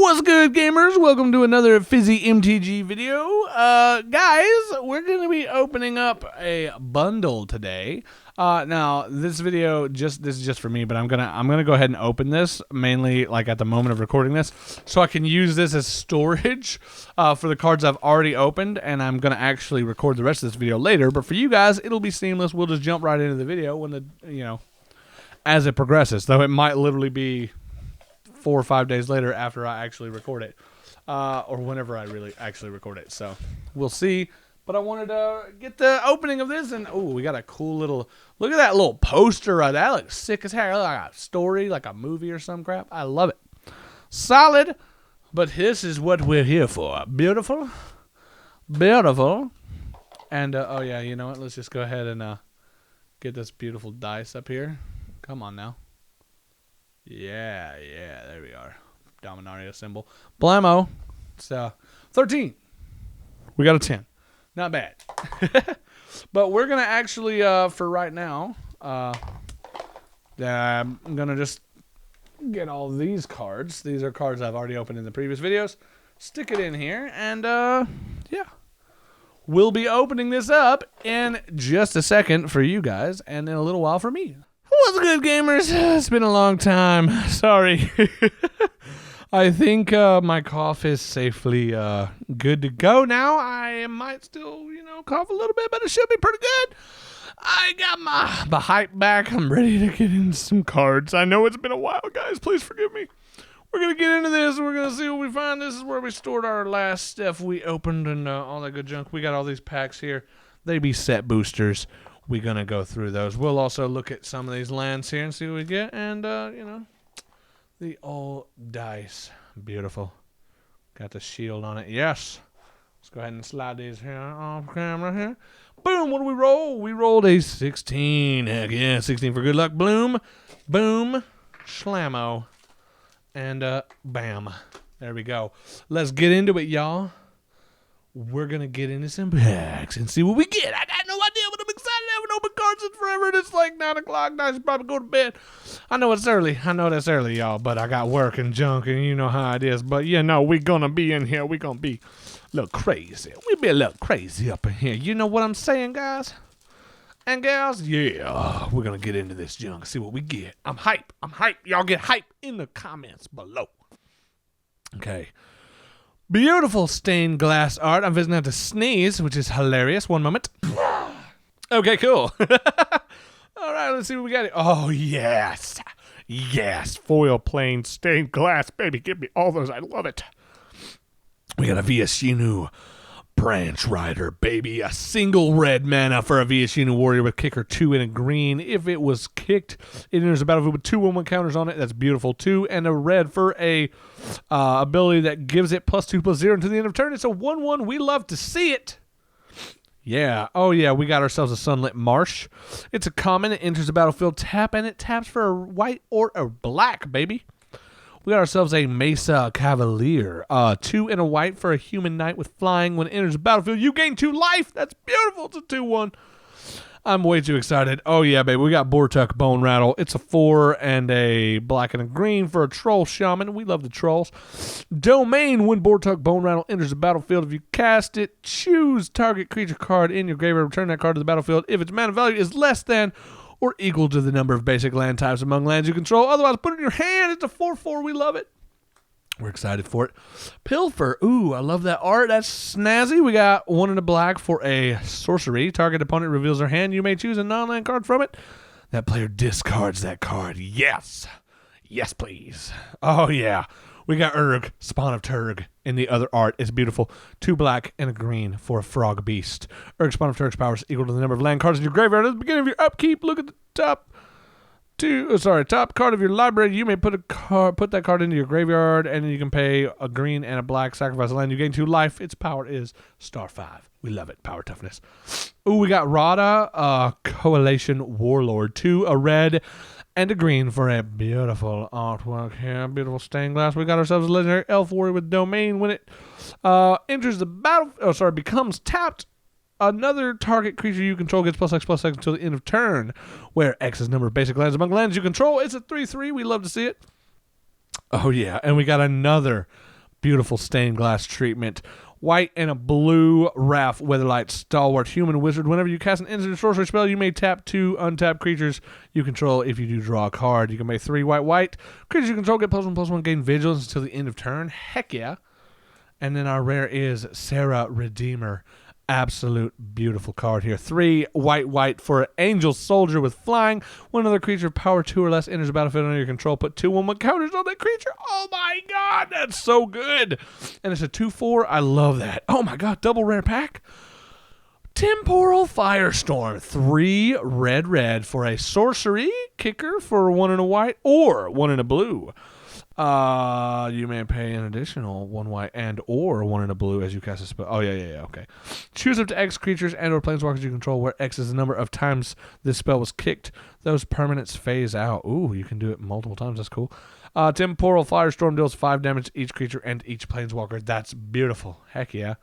What's good, gamers? Welcome to another Fizzy MTG video. Guys, we're going to be opening up a bundle today. Now, this video, this is just for me, but I'm gonna go ahead and open this, mainly like at the moment of recording this, so I can use this as storage for the cards I've already opened, and I'm gonna actually record the rest of this video later. But for you guys, it'll be seamless. We'll just jump right into the video when as it progresses. Though it might literally be 4 or 5 days later after I actually record it, or whenever I really actually record it. So we'll see. But I wanted to get the opening of this, and oh, we got a cool little, look at that little poster right there. That looks sick as heck. Like a story, like a movie or some crap. I love it. Solid, but this is what we're here for. Beautiful. Beautiful. And, oh yeah, you know what? Let's just go ahead and get this beautiful dice up here. Come on now. Yeah, there we are. Dominaria symbol. Blammo. It's 13. We got a 10. Not bad. But we're going to actually, for right now, I'm going to just get all these cards. These are cards I've already opened in the previous videos. Stick it in here, and, yeah. We'll be opening this up in just a second for you guys, and in a little while for me. What's good, gamers? It's been a long time. Sorry. I think my cough is safely good to go now. I might still, cough a little bit, but it should be pretty good. I got my hype back. I'm ready to get into some cards. I know it's been a while, guys. Please forgive me. We're going to get into this. We're going to see what we find. This is where we stored our last stuff we opened and all that good junk. We got all these packs here. They be set boosters. We're going to go through those. We'll also look at some of these lands here and see what we get. And, the old dice. Beautiful. Got the shield on it. Yes. Let's go ahead and slide these here off camera here. Boom. What do we roll? We rolled a 16. Heck yeah. 16 for good luck. Bloom. Boom. Schlammo. And, bam. There we go. Let's get into it, y'all. We're going to get into some packs and see what we get. I got no idea, but I'm excited. I haven't opened cards in forever, and it's like 9 o'clock. I should probably go to bed. I know it's early. I know that's early, y'all, but I got work and junk, and you know how it is. But, we're going to be in here. We're going to be a little crazy. We'll be a little crazy up in here. You know what I'm saying, guys? And gals? Yeah. We're going to get into this junk, see what we get. I'm hype. Y'all get hype in the comments below. Okay. Beautiful stained glass art. I'm visiting out to sneeze, which is hilarious. One moment. Okay, cool. All right, let's see what we got here. Oh, yes. Yes. Foil plain stained glass. Baby, give me all those. I love it. We got a Viashinu Branch Rider, baby. A single red mana for a Viashinu Warrior with kicker 2 and a green. If it was kicked, it enters the battlefield with 2 1/1 counters on it. That's beautiful. 2 and a red for a ability that gives it +2/+0 until the end of turn. It's a 1/1. We love to see it. Yeah. Oh, yeah. We got ourselves a Sunlit Marsh. It's a common. It enters the battlefield. Tap, and it taps for a white or a black, baby. We got ourselves a Mesa Cavalier. 2 and a white for a human knight with flying. When it enters the battlefield, you gain 2 life. That's beautiful. It's a 2/1. I'm way too excited. Oh, yeah, baby. We got Bortuk Bone Rattle. It's a 4 and a black and a green for a Troll Shaman. We love the trolls. Domain. When Bortuk Bone Rattle enters the battlefield, if you cast it, choose target creature card in your graveyard. Return that card to the battlefield. If its mana value is less than or equal to the number of basic land types among lands you control. Otherwise, put it in your hand. It's a 4/4. We love it. We're excited for it. Pilfer. Ooh, I love that art. That's snazzy. We got 1 and a black for a sorcery. Target opponent reveals their hand. You may choose a non-land card from it. That player discards that card. Yes. Yes, please. Oh, yeah. We got Urg, Spawn of Turg, in the other art. It's beautiful. 2 black and a green for a frog beast. Urg, Spawn of Turg's power is equal to the number of land cards in your graveyard. At the beginning of your upkeep, look at the top card of your library. You may put that card into your graveyard, and then you can pay a green and a black, sacrifice a land. You gain 2 life. Its power is *5. We love it. Power toughness. Ooh, we got Rada, Coalition Warlord. 2, a red and a green for a beautiful artwork here. Beautiful stained glass. We got ourselves a legendary elf warrior with domain. When it enters the battle, becomes tapped, another target creature you control gets +X/+X until the end of turn, where X is the number of basic lands among lands you control. It's a 3/3. We love to see it. Oh, yeah. And we got another Beautiful stained glass treatment. White and a blue Wrath, Weatherlight, Stalwart, Human Wizard. Whenever you cast an instant or sorcery spell, you may tap 2 untapped creatures you control. If you do draw a card, you can make 3 white. Creatures you control get +1/+1, gain Vigilance until the end of turn. Heck yeah. And then our rare is Sarah Redeemer. Absolute beautiful card here. 3 white for an Angel Soldier with flying. When another creature power 2 or less enters the battlefield under your control, put 2/1 counters on that creature. Oh my god, that's so good. And it's a 2/4. I love that. Oh my god, double rare pack. Temporal Firestorm. 3 red for a sorcery kicker for 1 and a white or 1 and a blue. You may pay an additional 1 white and or 1 in a blue as you cast a spell. Oh, yeah, okay. Choose up to X creatures and or planeswalkers you control, where X is the number of times this spell was kicked. Those permanents phase out. Ooh, you can do it multiple times. That's cool. Temporal Firestorm deals 5 damage to each creature and each planeswalker. That's beautiful. Heck yeah.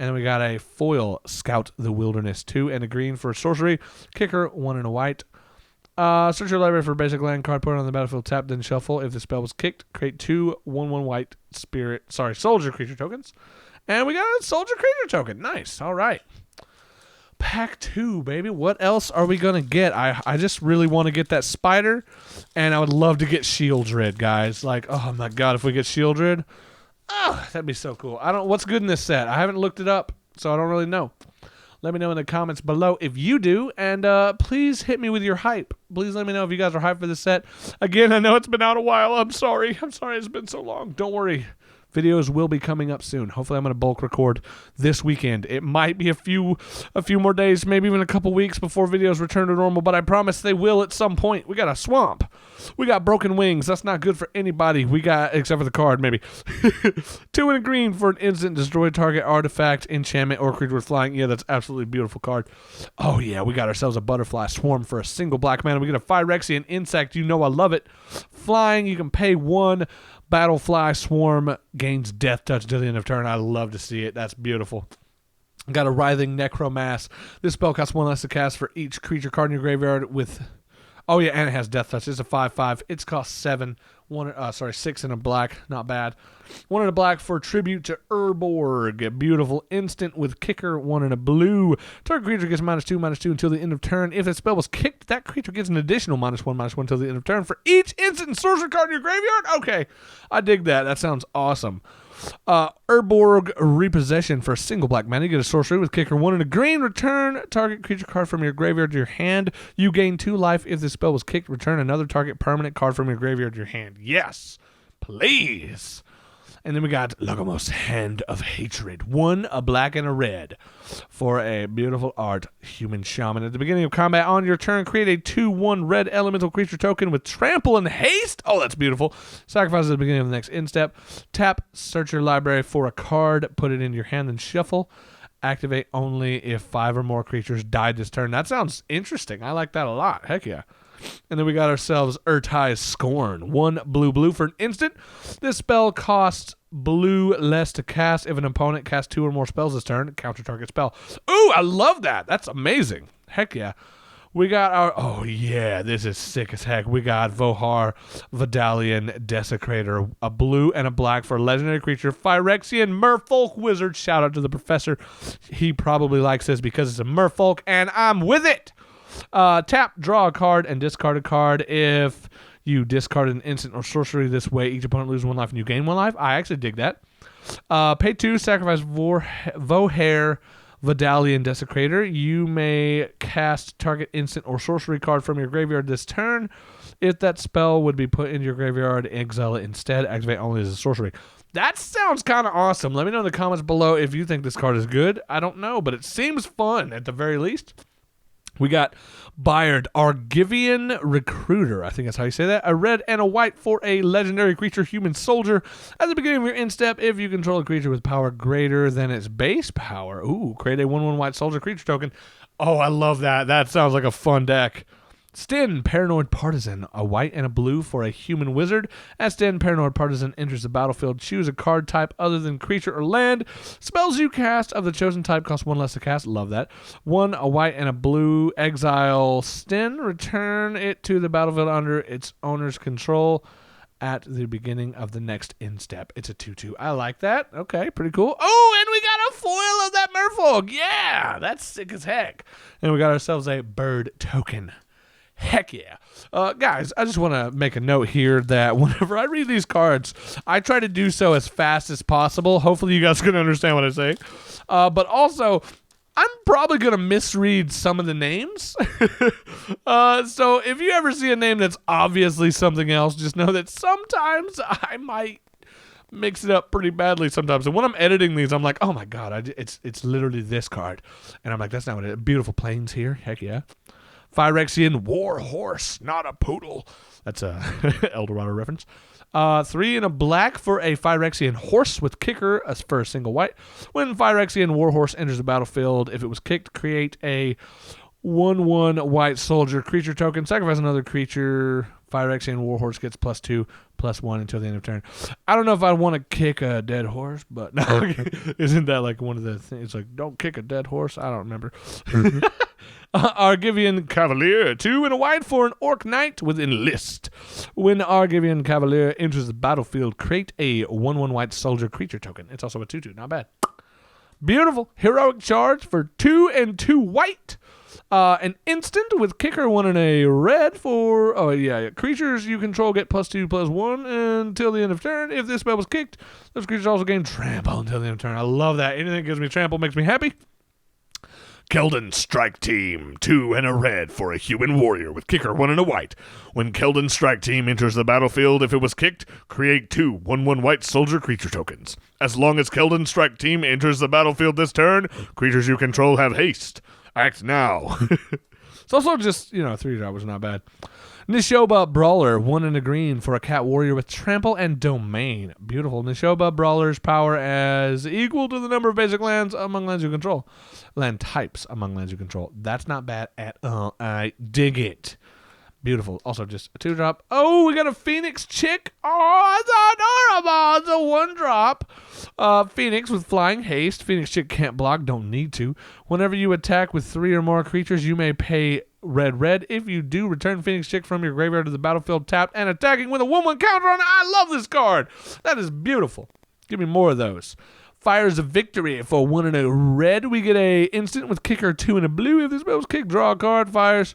And then we got a foil Scout the Wilderness. 2 and a green for a sorcery. Kicker, 1 and a white. Search your library for a basic land card, put it on the battlefield, tap, then shuffle. If the spell was kicked, create 2 1/1 white soldier creature tokens. And we got a soldier creature token. Nice. All right. Pack 2, baby. What else are we going to get? I just really want to get that spider, and I would love to get Shieldred, guys. Like, oh my god, if we get Shieldred, oh, that'd be so cool. What's good in this set? I haven't looked it up, so I don't really know. Let me know in the comments below if you do, and please hit me with your hype. Please let me know if you guys are hyped for this set. Again, I know it's been out a while. I'm sorry it's been so long. Don't worry. Videos will be coming up soon. Hopefully I'm going to bulk record this weekend. It might be a few more days, maybe even a couple weeks before videos return to normal, but I promise they will at some point. We got a swamp. We got broken wings. That's not good for anybody. We got, except for the card, maybe. 2 and a green for an instant. Destroy target artifact, enchantment, or creature with flying. Yeah, that's absolutely beautiful card. Oh yeah, we got ourselves a butterfly swarm for a single black mana. We get a Phyrexian insect. You know I love it. Flying, you can pay 1. Battlefly Swarm gains Death Touch to the end of turn. I love to see it. That's beautiful. Got a Writhing Necromass. This spell costs 1 less to cast for each creature card in your graveyard with... Oh, yeah, and it has Death Touch. It's a 5/5. It's cost 7. 6 in a black. Not bad. 1 in a black for Tribute to Urborg. Beautiful instant with kicker. 1 in a blue. Target creature gets -2/2 until the end of turn. If the spell was kicked, that creature gets an additional -1/1 until the end of turn for each instant and sorcery card in your graveyard. Okay, I dig that. That sounds awesome. Urborg Repossession for a single black mana. You get a sorcery with kicker. 1 and a green. Return target creature card from your graveyard to your hand. You gain 2 life. If the spell was kicked, return another target permanent card from your graveyard to your hand. Yes, please. And then we got Logomos, Hand of Hatred. 1, a black and a red for a beautiful art human shaman. At the beginning of combat on your turn, create a 2/1 red elemental creature token with trample and haste. Oh, that's beautiful. Sacrifice at the beginning of the next end step. Tap, search your library for a card, put it in your hand, and shuffle. Activate only if 5 or more creatures died this turn. That sounds interesting. I like that a lot. Heck yeah. And then we got ourselves Urtai's Scorn. 1 blue for an instant. This spell costs blue less to cast. If an opponent casts 2 or more spells this turn, counter target spell. Ooh, I love that. That's amazing. Heck yeah. We got our... Oh, yeah. This is sick as heck. We got Vohar Vidalian Desecrator. A blue and a black for a legendary creature. Phyrexian Merfolk Wizard. Shout out to the professor. He probably likes this because it's a Merfolk, and I'm with it. Tap, draw a card, and discard a card. If you discard an instant or sorcery this way, each opponent loses 1 life and you gain 1 life. I actually dig that. Pay 2, sacrifice Vohar Vidalian Desecrator. You may cast target instant or sorcery card from your graveyard this turn. If that spell would be put into your graveyard, exile it instead. Activate only as a sorcery. That sounds kind of awesome. Let me know in the comments below if you think this card is good. I don't know, but it seems fun at the very least. We got Bayard Argivion Recruiter. I think that's how you say that. A red and a white for a legendary creature, human soldier. At the beginning of your end step, if you control a creature with power greater than its base power, ooh, create a 1/1 white soldier creature token. Oh, I love that. That sounds like a fun deck. Sten, Paranoid Partisan, a white and a blue for a human wizard. As Sten, Paranoid Partisan enters the battlefield, choose a card type other than creature or land. Spells you cast of the chosen type cost 1 less to cast. Love that. 1, a white and a blue. Exile Sten. Return it to the battlefield under its owner's control. at the beginning of the next instep. It's a 2/2. I like that. Okay, pretty cool. Oh, and we got a foil of that merfolk. Yeah, that's sick as heck. And we got ourselves a bird token. Heck yeah. Guys, I just want to make a note here that whenever I read these cards, I try to do so as fast as possible. Hopefully you guys can understand what I say. But also, I'm probably going to misread some of the names. So if you ever see a name that's obviously something else, just know that sometimes I might mix it up pretty badly sometimes. And when I'm editing these, I'm like, oh my God, it's literally this card. And I'm like, that's not what it is. Beautiful plains here. Heck yeah. Phyrexian War Horse, not a poodle. That's a Eldorado reference. 3 and a black for a Phyrexian Horse with kicker for a single white. When Phyrexian War Horse enters the battlefield, if it was kicked, create a 1/1 white soldier creature token. Sacrifice another creature. Phyrexian War Horse gets +2/+1 until the end of turn. I don't know if I want to kick a dead horse, but no, isn't that like one of the things? It's like, don't kick a dead horse. I don't remember. Argivion Cavalier, 2 and a white for an Orc Knight with Enlist. When Argivion Cavalier enters the battlefield, create a 1/1 white soldier creature token. It's also a 2/2, not bad. Beautiful. Heroic Charge for 2 and 2 white. An instant with kicker 1 and a red for, creatures you control get +2/+1 until the end of turn. If this spell was kicked, those creatures also gain trample until the end of turn. I love that. Anything that gives me trample makes me happy. Keldon Strike Team, 2 and a red for a human warrior with kicker 1 and a white. When Keldon Strike Team enters the battlefield, if it was kicked, create 2 1/1 white soldier creature tokens. As long as Keldon Strike Team enters the battlefield this turn, creatures you control have haste. Act now. It's also just, 3-drop was not bad. Nishoba Brawler, 1 and a green for a cat warrior with trample and domain. Beautiful. Nishoba Brawler's power as equal to the number of basic lands among lands you control. Land types among lands you control. That's not bad at all. I dig it. Beautiful. Also just a 2-drop. Oh, we got a Phoenix Chick. Oh, it's adorable. It's a 1-drop. Phoenix with flying haste. Phoenix Chick can't block. Don't need to. Whenever you attack with 3 or more creatures, you may pay red. If you do, return Phoenix Chick from your graveyard to the battlefield tapped and attacking with a 1/1 counter on it. I love this card. That is beautiful. Give me more of those. Fires of Victory for 1 and a red. We get a instant with kicker 2 and a blue. If this spell was kicked, draw a card. Fires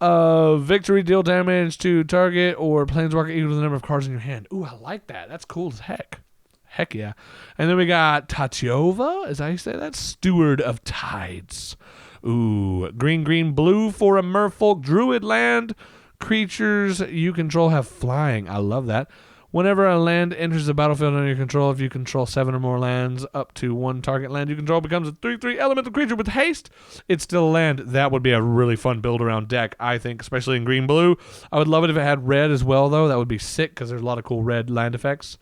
victory, deal damage to target or planeswalker equal to the number of cards in your hand. Ooh, I like that. That's cool as heck. Heck yeah. And then we got Tatiova. Is that how you say that? Steward of Tides. Ooh, green, blue for a merfolk druid land. Creatures you control have flying. I love that. Whenever a land enters the battlefield under your control, if you control 7 or more lands, up to 1 target land you control becomes a 3/3 elemental creature with haste. It's still a land. That would be a really fun build-around deck, I think, especially in green-blue. I would love it if it had red as well, though. That would be sick, because there's a lot of cool red land effects.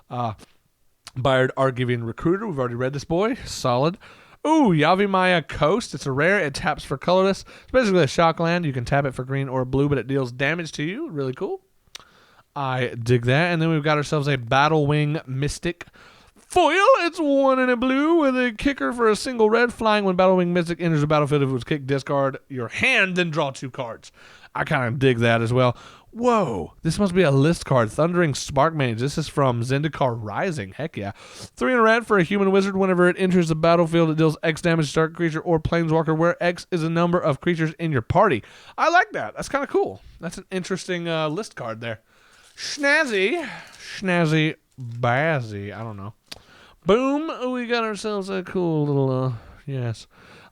Bayard Argivion Recruiter. We've already read this boy. Solid. Ooh, Yavimaya Coast. It's a rare. It taps for colorless. It's basically a shock land. You can tap it for green or blue, but it deals damage to you. Really cool. I dig that. And then we've got ourselves a Battlewing Mystic foil. It's 1 and a blue with a kicker for a single red. Flying when Battlewing Mystic enters the battlefield. If it was kicked, discard your hand, then draw 2 cards. I kind of dig that as well. Whoa, this must be a list card. Thundering Spark Mage. This is from Zendikar Rising. Heck yeah. 3 and a red for a human wizard. Whenever it enters the battlefield, it deals X damage to target creature or planeswalker, where X is the number of creatures in your party. I like that. That's kind of cool. That's an interesting list card there. Snazzy Bazzy. I don't know. Boom. We got ourselves a cool little, yes.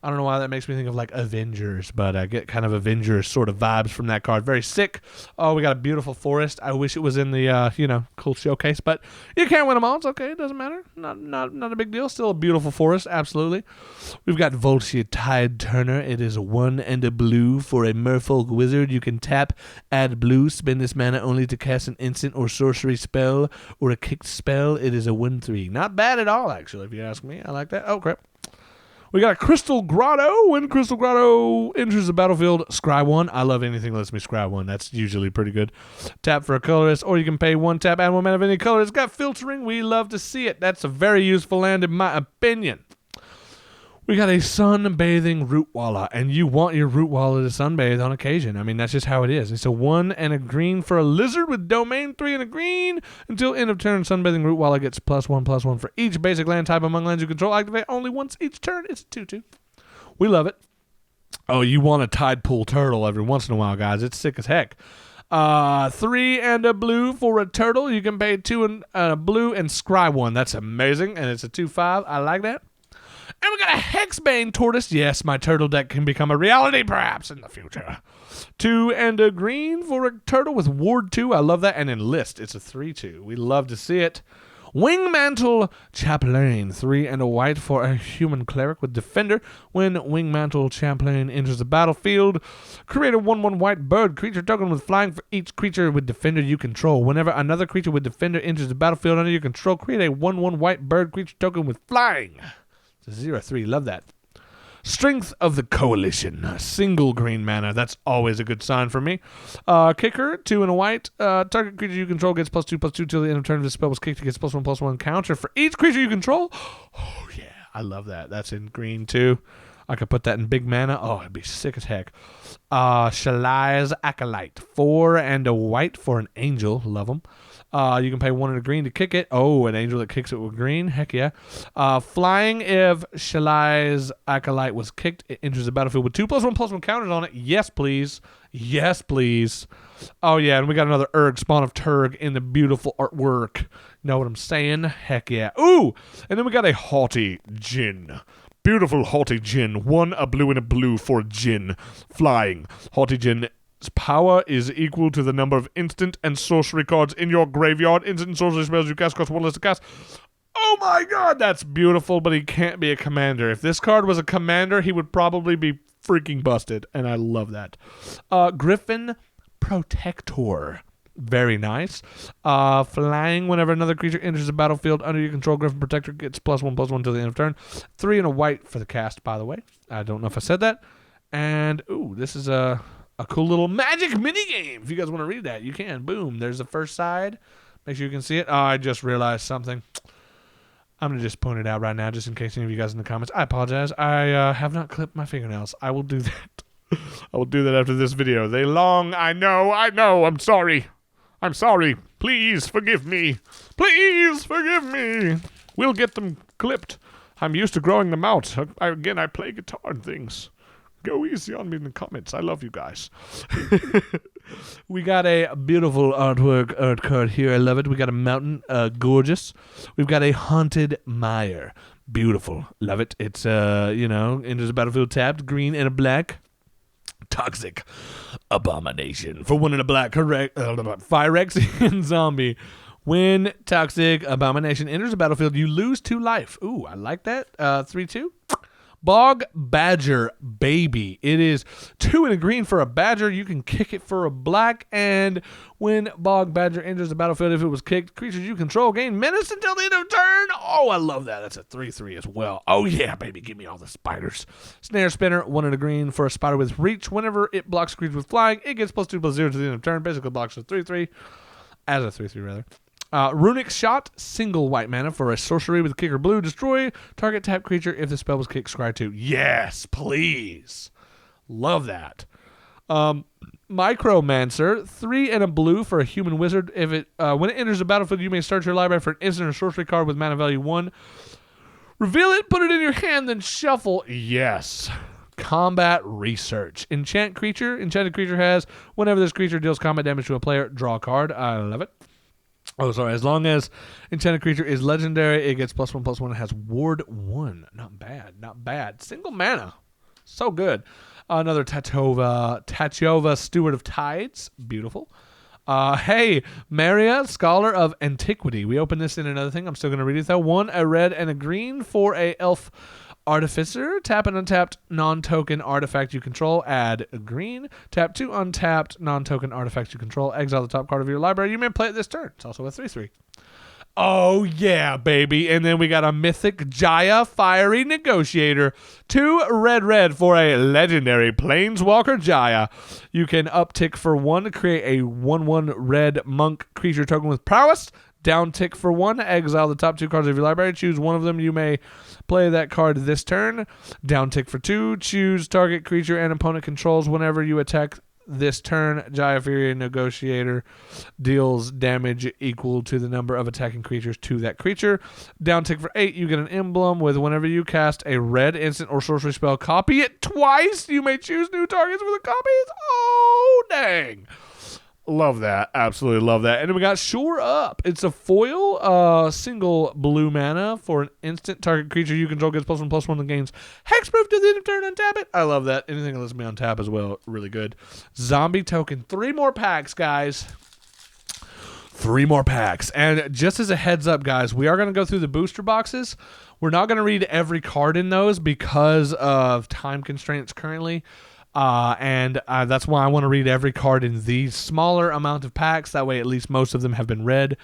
I don't know why that makes me think of like Avengers, but I get kind of Avengers sort of vibes from that card. Very sick. Oh, we got a beautiful forest. I wish it was in the, cool showcase, but you can't win them all. It's okay. It doesn't matter. Not a big deal. Still a beautiful forest. Absolutely. We've got Voltia Tide Turner. It is 1 and a blue for a merfolk wizard. You can tap, add blue, spend this mana only to cast an instant or sorcery spell or a kicked spell. It is a 1/3. Not bad at all, actually, if you ask me. I like that. Oh, crap. We got a Crystal Grotto. When Crystal Grotto enters the battlefield, scry 1. I love anything that lets me scry 1. That's usually pretty good. Tap for a colorless, or you can pay 1 tap, add 1 mana of any color. It's got filtering. We love to see it. That's a very useful land in my opinion. We got a sunbathing Rootwalla, and you want your Rootwalla to sunbathe on occasion. I mean, that's just how it is. It's a 1 and a green for a lizard with domain 3 and a green. Until end of turn, sunbathing Rootwalla gets +1/+1 for each basic land type among lands you control. Activate only once each turn. It's a 2/2. We love it. Oh, you want a tide pool turtle every once in a while, guys. It's sick as heck. 3 and a blue for a turtle. You can pay 2 and a blue and scry 1. That's amazing, and it's a 2/5. I like that. And we got a Hexbane Tortoise. Yes, my turtle deck can become a reality perhaps in the future. 2 and a green for a turtle with Ward 2. I love that. And Enlist. It's a 3/2. We love to see it. Wingmantle Chaplain. 3 and a white for a human cleric with Defender. When Wingmantle Chaplain enters the battlefield, create a 1/1 white bird creature token with flying for each creature with Defender you control. Whenever another creature with Defender enters the battlefield under your control, create a 1/1 white bird creature token with flying. It's a 0/3. Love that. Strength of the Coalition. Single green mana. That's always a good sign for me. Kicker. 2 and a white. Target creature you control gets +2/+2 till the end of turn. If the spell was kicked, it gets +1/+1 counter for each creature you control. Oh, yeah. I love that. That's in green, too. I could put that in big mana. Oh, it'd be sick as heck. Shalai's Acolyte. 4 and a white for an angel. Love them. You can pay 1 and a green to kick it. Oh, an angel that kicks it with green. Heck yeah. Flying, if Shalai's Acolyte was kicked, it enters the battlefield with 2/+1/+1 counters on it. Yes, please. Yes, please. Oh, yeah, and we got another Urg, Spawn of Turg in the beautiful artwork. Know what I'm saying? Heck yeah. Ooh, and then we got a Haughty Djinn. Beautiful Haughty Djinn. 1 a blue and a blue for Djinn. Flying. Haughty Djinn. Power is equal to the number of instant and sorcery cards in your graveyard. Instant and sorcery spells you cast cost 1 less to cast. Oh my god, that's beautiful, but he can't be a commander. If this card was a commander, he would probably be freaking busted, and I love that. Griffin Protector. Very nice. Flying, whenever another creature enters the battlefield under your control, Griffin Protector gets +1/+1 till the end of turn. 3 and a white for the cast, by the way. I don't know if I said that. And, ooh, this is a cool little magic minigame. If you guys want to read that, you can. Boom. There's the first side. Make sure you can see it. Oh, I just realized something. I'm going to just point it out right now, just in case any of you guys in the comments. I apologize. I have not clipped my fingernails. I will do that. I will do that after this video. They long. I know. I'm sorry. I'm sorry. Please forgive me. Please forgive me. We'll get them clipped. I'm used to growing them out. Again, I play guitar and things. Go easy on me in the comments. I love you guys. We got a beautiful artwork art card here. I love it. We got a mountain. Gorgeous. We've got a haunted mire. Beautiful. Love it. It's, enters the battlefield tapped. Green and a black. Toxic Abomination. For 1 and a black. Correct. Phyrexian zombie. When Toxic Abomination enters the battlefield, you lose 2 life. Ooh, I like that. 3/2. Bog Badger Baby. It is 2 and a green for a badger. You can kick it for a black. And when Bog Badger enters the battlefield, if it was kicked, creatures you control gain menace until the end of turn. Oh, I love that. That's a 3/3 as well. Oh, yeah, baby. Give me all the spiders. Snare Spinner. 1 and a green for a spider with reach. Whenever it blocks creatures with flying, it gets +2/+0 to the end of turn. Basically blocks a 3/3. As a 3/3, rather. Runic Shot, single white mana for a sorcery with kicker blue. Destroy target tap creature if the spell was kicked, scry 2. Yes, please. Love that. Micromancer, 3 and a blue for a human wizard. If it when it enters the battlefield, you may search your library for an instant or sorcery card with mana value 1. Reveal it, put it in your hand, then shuffle. Yes. Combat Research. Enchanted creature has, whenever this creature deals combat damage to a player, draw a card. I love it. Oh, sorry. As long as enchanted creature is legendary, it gets +1/+1. It has Ward 1. Not bad. Not bad. Single mana. So good. Another Tachova, Steward of Tides. Beautiful. Hey, Maria, Scholar of Antiquity. We opened this in another thing. I'm still going to read it, though. 1, a red and a green for a elf Artificer. Tap an untapped non-token artifact you control. Add a green. Tap 2 untapped non-token artifacts you control. Exile the top card of your library. You may play it this turn. It's also a 3/3. Oh, yeah, baby. And then we got a Mythic Jaya Fiery Negotiator. 2 red for a legendary Planeswalker Jaya. You can uptick for 1 to create a 1/1 red monk creature token with prowess. Down tick for 1, exile the top 2 cards of your library. Choose one of them. You may play that card this turn. Down tick for 2, choose target creature and opponent controls. Whenever you attack this turn, Fury Negotiator deals damage equal to the number of attacking creatures to that creature. Down tick for 8, you get an emblem with whenever you cast a red instant or sorcery spell, copy it twice. You may choose new targets for the copies. Oh, dang. Love that. Absolutely love that. And then we got Shore Up. It's a foil, single blue mana for an instant target creature you control gets +1/+1 and gains hexproof to the end of turn. Untap it. I love that. Anything that lets me untap as well. Really good. Zombie token. 3 more packs, guys. 3 more packs. And just as a heads up, guys, we are going to go through the booster boxes. We're not going to read every card in those because of time constraints currently. And that's why I want to read every card in these smaller amount of packs. That way, at least most of them have been read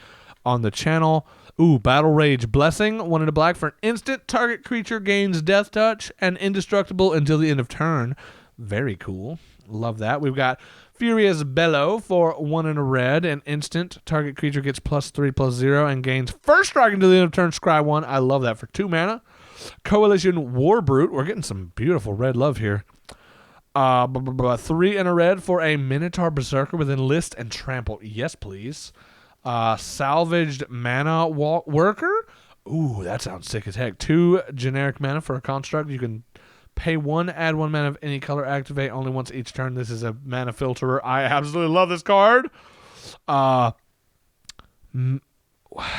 on the channel. Ooh, Battle Rage Blessing. 1 in a black for an instant. Target creature gains Death Touch and indestructible until the end of turn. Very cool. Love that. We've got Furious Bellow for 1 in a red. An instant. Target creature gets +3/+0 and gains First Strike until the end of turn. Scry 1. I love that for 2 mana. Coalition Warbrute. We're getting some beautiful red love here. 3 in a red for a Minotaur Berserker with Enlist and Trample. Yes, please. Salvaged Mana Worker. Ooh, that sounds sick as heck. 2 generic mana for a construct. You can pay 1, add 1 mana of any color, activate only once each turn. This is a mana filterer. I absolutely love this card. How do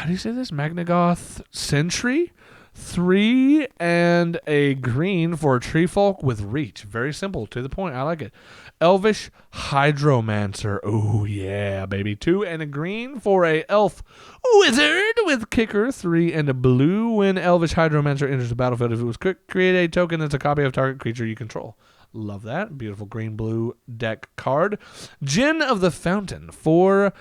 you say this? Magnagoth Sentry. 3 and a green for a Tree Folk with Reach. Very simple, to the point. I like it. Elvish Hydromancer. Oh, yeah, baby. 2 and a green for a Elf Wizard with Kicker. 3 and a blue. When Elvish Hydromancer enters the battlefield, if it was quick, create a token that's a copy of target creature you control. Love that. Beautiful green-blue deck card. Djinn of the Fountain for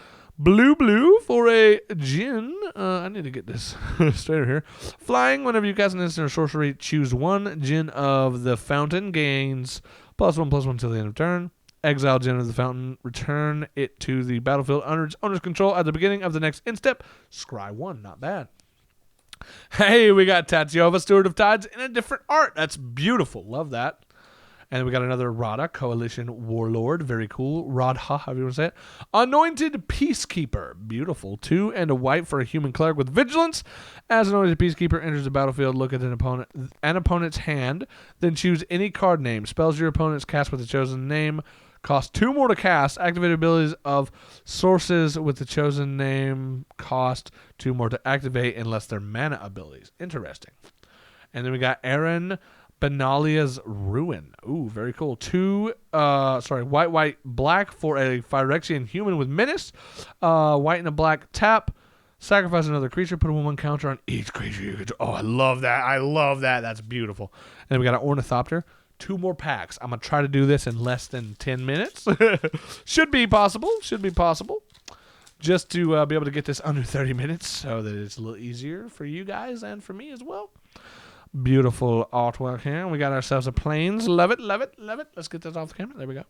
blue for a Djinn. I need to get this straight here. Flying, whenever you cast an instant or sorcery, choose 1. Djinn of the Fountain gains +1/+1 until the end of turn. Exile Djinn of the Fountain. Return it to the battlefield under its owner's control at the beginning of the next end step. Scry 1. Not bad. Hey, we got Tatyova, Steward of Tides, in a different art. That's beautiful. Love that. And we got another Radha, Coalition Warlord. Very cool. Radha, however you want to say it. Anointed Peacekeeper. Beautiful. 2 and a white for a human cleric with Vigilance. As Anointed Peacekeeper enters the battlefield, look at an opponent's hand, then choose any card name. Spells your opponent's cast with the chosen name cost 2 more to cast. Activate abilities of sources with the chosen name cost 2 more to activate unless they're mana abilities. Interesting. And then we got Aaron Benalia's Ruin. Ooh, very cool. 2, white, black for a Phyrexian human with Menace. White and a black tap. Sacrifice another creature. Put a 1/1 counter on each creature you control. Oh, I love that. I love that. That's beautiful. And then we got an Ornithopter. 2 more packs. I'm going to try to do this in less than 10 minutes. Should be possible. Just to be able to get this under 30 minutes so that it's a little easier for you guys and for me as well. Beautiful artwork here. We got ourselves a Plains. Love it. Let's get this off the camera. There we go.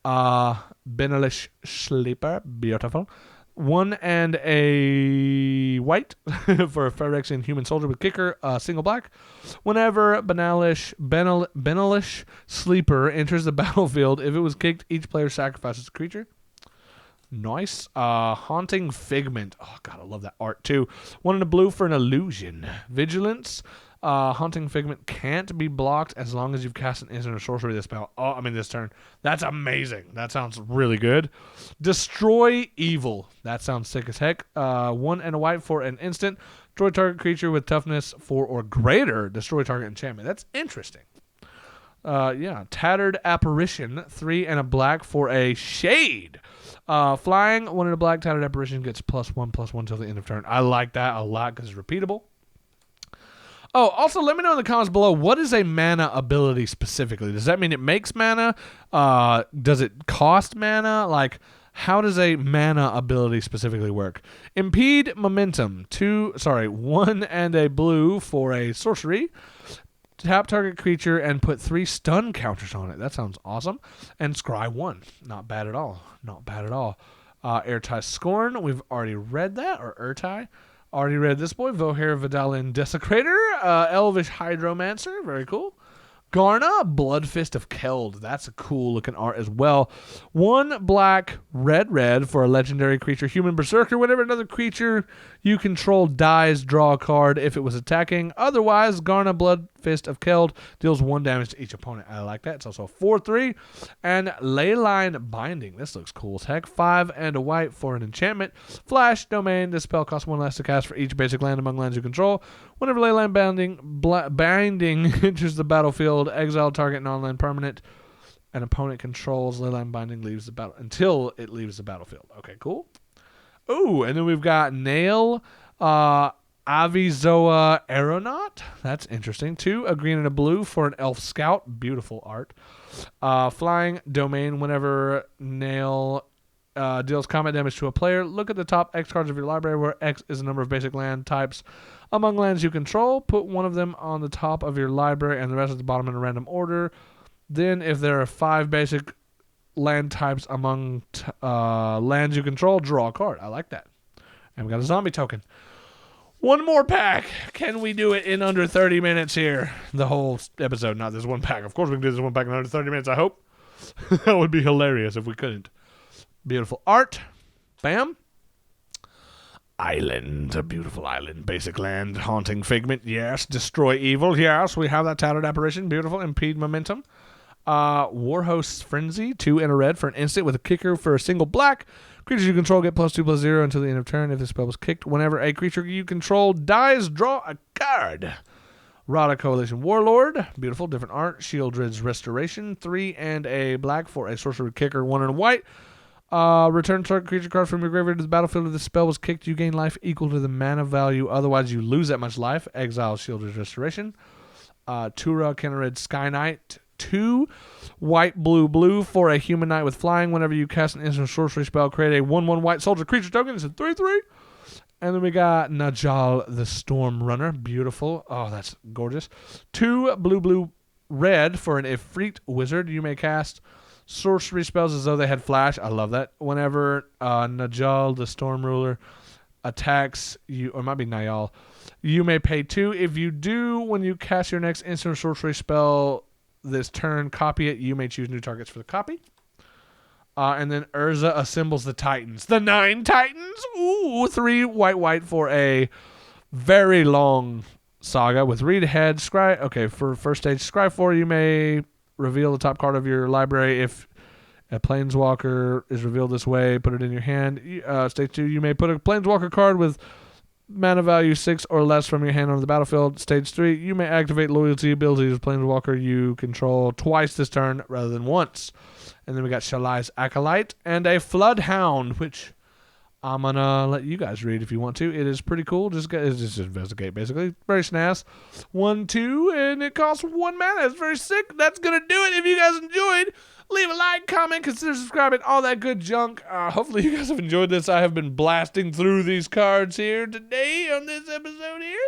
Benalish Sleeper. Beautiful. 1 and a white for a Phyrexian human soldier with Kicker. Single black. Whenever Benalish Sleeper enters the battlefield, if it was kicked, each player sacrifices a creature. Nice. Haunting Figment. Oh, God, I love that art, too. 1 in a blue for an illusion. Vigilance. Haunting Figment can't be blocked as long as you've cast an instant or sorcery this turn. That's amazing. That sounds really good. Destroy Evil. That sounds sick as heck. 1 and a white for an instant. Destroy target creature with toughness 4 or greater. Destroy target enchantment. That's interesting. Tattered Apparition. 3 and a black for a Shade. Flying, 1 in a black. Tattered Apparition gets +1/+1 till the end of turn. I like that a lot because it's repeatable. Oh, also, let me know in the comments below, what is a mana ability specifically? Does that mean it makes mana? Does it cost mana? Like, how does a mana ability specifically work? Impede Momentum. 1 and a blue for a sorcery. Tap target creature and put 3 stun counters on it. That sounds awesome. And scry 1. Not bad at all. Airtie Scorn, we've already read that, or Ertai. Already read this boy. Vohair Vidalin Desecrator. Elvish Hydromancer, very cool. Garna, Blood Fist of Keld. That's a cool looking art as well. 1 black, red for a legendary creature. Human Berserker. Whenever another creature you control dies, draw a card if it was attacking. Otherwise, Garna, Blood Fist of Keld deals 1 damage to each opponent. I like that. It's also a 4/3. And Leyline Binding. This looks cool as heck. 5 and a white for an enchantment. Flash, domain. This spell costs 1 less to cast for each basic land among lands you control. Whenever Leyline Binding enters the battlefield, exile target non-land permanent an opponent controls. Leyline Binding leaves the battle until it leaves the battlefield. Okay, cool. Ooh, and then we've got Nail, Avizoa Aeronaut. That's interesting. 2, a green and a blue for an Elf Scout. Beautiful art. Flying domain. Whenever Nail deals combat damage to a player, look at the top X cards of your library, where X is the number of basic land types among lands you control. Put 1 of them on the top of your library and the rest at the bottom in a random order. Then, if there are 5 basic land types among lands you control, draw a card. I like that. And we got a zombie token. 1 more pack. Can we do it in under 30 minutes here? The whole episode, not this 1 pack. Of course we can do this 1 pack in under 30 minutes, I hope. That would be hilarious if we couldn't. Beautiful art. Bam. Island. A beautiful island. Basic land. Haunting Figment. Yes. Destroy evil. Yes. We have that Tattered Apparition. Beautiful. Impede momentum. Warhost's Frenzy. 2 and a red for an instant with a kicker for a single black. Creatures you control get +2/+0 until the end of turn. If the spell was kicked, whenever a creature you control dies, draw a card. Rada Coalition Warlord. Beautiful. Different art. Shieldred's Restoration. 3 and a black for a sorcerer kicker. 1 and a white. Return target creature card from your graveyard to the battlefield. If the spell was kicked, you gain life equal to the mana value. Otherwise, you lose that much life. Exile Shieldred's Restoration. Tura Kennered Sky Knight. 2 white, blue for a human knight with flying. Whenever you cast an instant sorcery spell, create a 1/1 white soldier creature token. It's a 3/3. And then we got Najal the Storm Runner. Beautiful. Oh, that's gorgeous. 2 blue, red for an Ifrit wizard. You may cast sorcery spells as though they had flash. I love that. Whenever Najal the Storm Ruler attacks you, or it might be Niall, you may pay 2. If you do, when you cast your next instant sorcery spell this turn, copy it. You may choose new targets for the copy. And then Urza assembles the Titans. The 9 Titans. Ooh, 3 white for a very long saga with read ahead. Scry. Okay, for first stage, scry 4. You may reveal the top card of your library. If a Planeswalker is revealed this way, put it in your hand. Stage 2, you may put a Planeswalker card with mana value 6 or less from your hand on the battlefield. Stage 3, you may activate loyalty abilities of Planeswalker you control twice this turn rather than once. And then we got Shalai's Acolyte and a Floodhound, which I'm going to let you guys read if you want to. It is pretty cool. Just investigate, basically. Very snaz. 1, 2, and it costs 1 mana. It's very sick. That's going to do it. If you guys enjoyed, leave a like, comment, consider subscribing, all that good junk. Hopefully you guys have enjoyed this. I have been blasting through these cards here today on this episode here.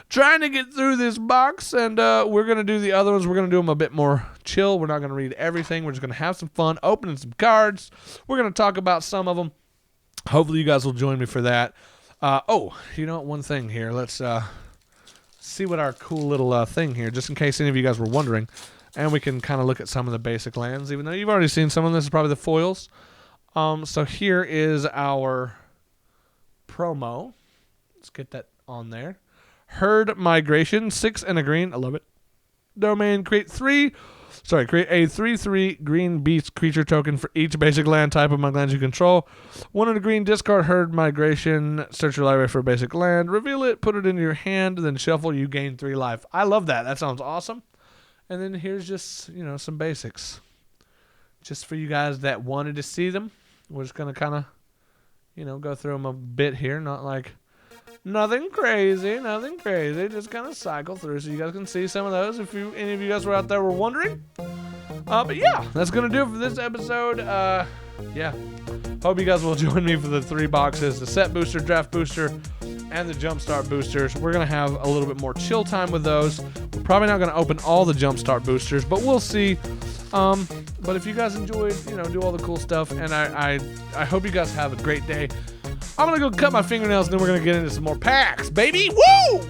Trying to get through this box, and we're going to do the other ones. We're going to do them a bit more chill. We're not going to read everything. We're just going to have some fun opening some cards. We're going to talk about some of them. Hopefully you guys will join me for that. One thing here. Let's see what our cool little thing here, just in case any of you guys were wondering. And we can kind of look at some of the basic lands, even though you've already seen some of this. Is probably the foils. So here is our promo. Let's get that on there. Herd Migration, 6 and a green. I love it. Domain, create a 3/3 green beast creature token for each basic land type among lands you control. 1 and a green, discard Herd Migration, search your library for a basic land, reveal it, put it into your hand, then shuffle, you gain 3 life. I love that. That sounds awesome. And then here's just, some basics. Just for you guys that wanted to see them. We're just going to kind of, go through them a bit here. Not like nothing crazy. Just kind of cycle through so you guys can see some of those if any of you guys were out there were wondering. But yeah, that's going to do it for this episode. Hope you guys will join me for the 3 boxes, the set booster, draft booster, and the jumpstart boosters. We're going to have a little bit more chill time with those. We're probably not going to open all the jumpstart boosters, but we'll see. But if you guys enjoyed, do all the cool stuff, and I hope you guys have a great day. I'm gonna go cut my fingernails, and then we're gonna get into some more packs, baby. Woo!